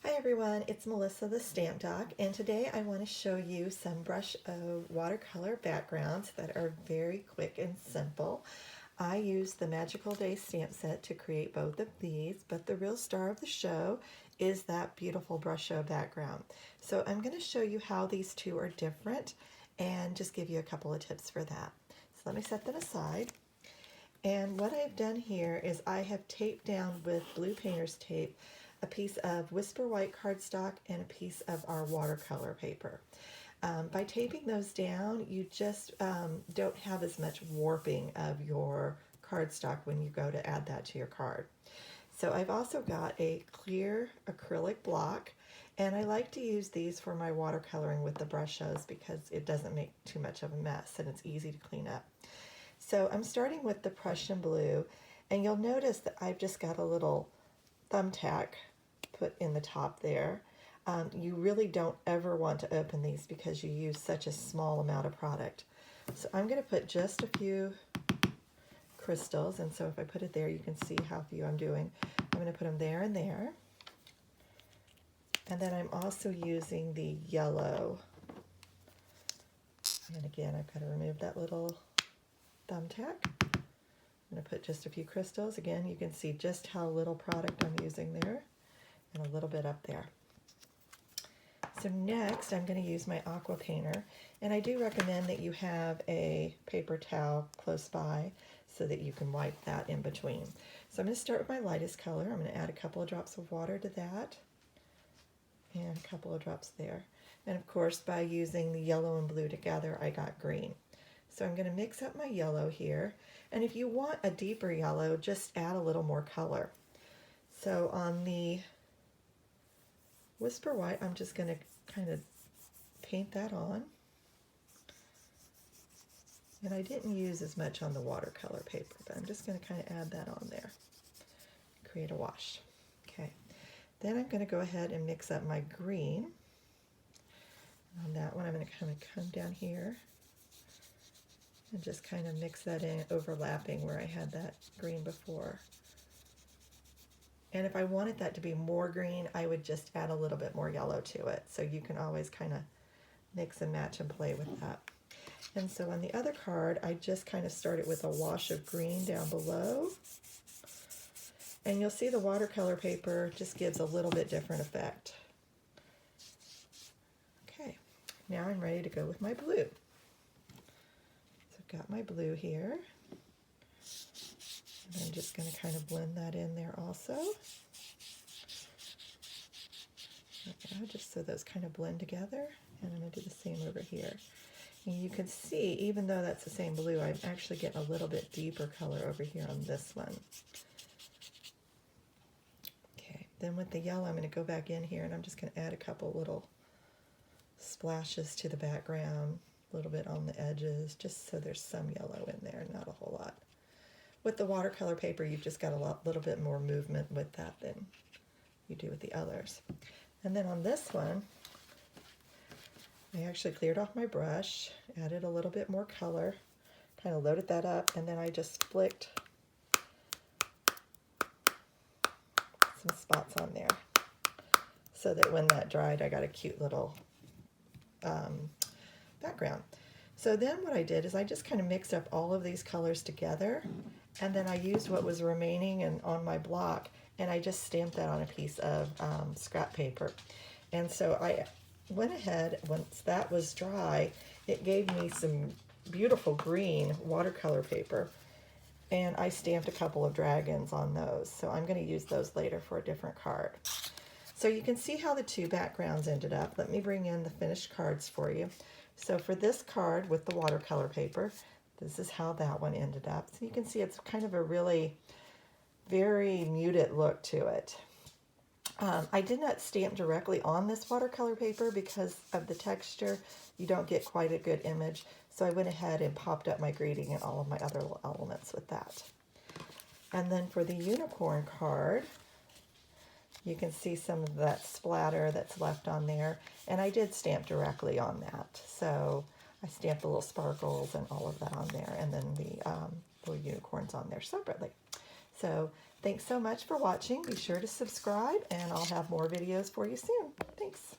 Hi everyone, it's Melissa the Stamp Doc, and today I want to show you some Brusho watercolor backgrounds that are very quick and simple. I used the Magical Day stamp set to create both of these, but the real star of the show is that beautiful Brusho background. So I'm going to show you how these two are different and just give you a couple of tips for that. So let me set them aside. And what I've done here is I have taped down with blue painter's tape a piece of Whisper White cardstock and a piece of our watercolor paper. By taping those down, you just don't have as much warping of your cardstock when you go to add that to your card. So I've also got a clear acrylic block, and I like to use these for my watercoloring with the Brushos because it doesn't make too much of a mess and it's easy to clean up. So I'm starting with the Prussian blue, and you'll notice that I've just got a little thumbtack put in the top there. You really don't ever want to open these because you use such a small amount of product. So I'm going to put just a few crystals, and so if I put it there, you can see how few I'm doing. I'm going to put them there and there. And then I'm also using the yellow. And again, I've got to remove that little thumbtack. I'm going to put just a few crystals. Again, you can see just how little product I'm using there and a little bit up there. So next I'm going to use my aquapainter, and I do recommend that you have a paper towel close by so that you can wipe that in between. So I'm going to start with my lightest color. I'm going to add a couple of drops of water to that and a couple of drops there. And of course, by using the yellow and blue together, I got green. So I'm going to mix up my yellow here, and if you want a deeper yellow, just add a little more color. So on the Whisper White, I'm just going to kind of paint that on. And I didn't use as much on the watercolor paper, but I'm just going to kind of add that on there. Create a wash. Okay. Then I'm going to go ahead and mix up my green. On that one, I'm going to kind of come down here and just kind of mix that in, overlapping where I had that green before. And if I wanted that to be more green, I would just add a little bit more yellow to it. So you can always kind of mix and match and play with that. And so on the other card, I just kind of started with a wash of green down below. And you'll see the watercolor paper just gives a little bit different effect. Okay, now I'm ready to go with my blue. So I've got my blue here. And I'm just going to kind of blend that in there also. Okay, just so those kind of blend together. And I'm going to do the same over here. And you can see, even though that's the same blue, I'm actually getting a little bit deeper color over here on this one. Okay, then with the yellow, I'm going to go back in here and I'm just going to add a couple little splashes to the background, a little bit on the edges, just so there's some yellow in there, not a whole lot. With the watercolor paper, you've just got a little bit more movement with that than you do with the others. And then on this one, I actually cleared off my brush, added a little bit more color, kind of loaded that up, and then I just flicked some spots on there so that when that dried, I got a cute little background. So then what I did is I just kind of mixed up all of these colors together, and then I used what was remaining and on my block, and I just stamped that on a piece of scrap paper. And so I went ahead, once that was dry, it gave me some beautiful green watercolor paper, and I stamped a couple of dragons on those. So I'm going to use those later for a different card. So you can see how the two backgrounds ended up. Let me bring in the finished cards for you. So for this card with the watercolor paper, this is how that one ended up. So you can see it's kind of a really very muted look to it. I did not stamp directly on this watercolor paper because of the texture. You don't get quite a good image. So I went ahead and popped up my greeting and all of my other little elements with that. And then for the unicorn card, you can see some of that splatter that's left on there. And I did stamp directly on that. So I stamped the little sparkles and all of that on there, and then the little unicorns on there separately. So thanks so much for watching. Be sure to subscribe, and I'll have more videos for you soon. Thanks.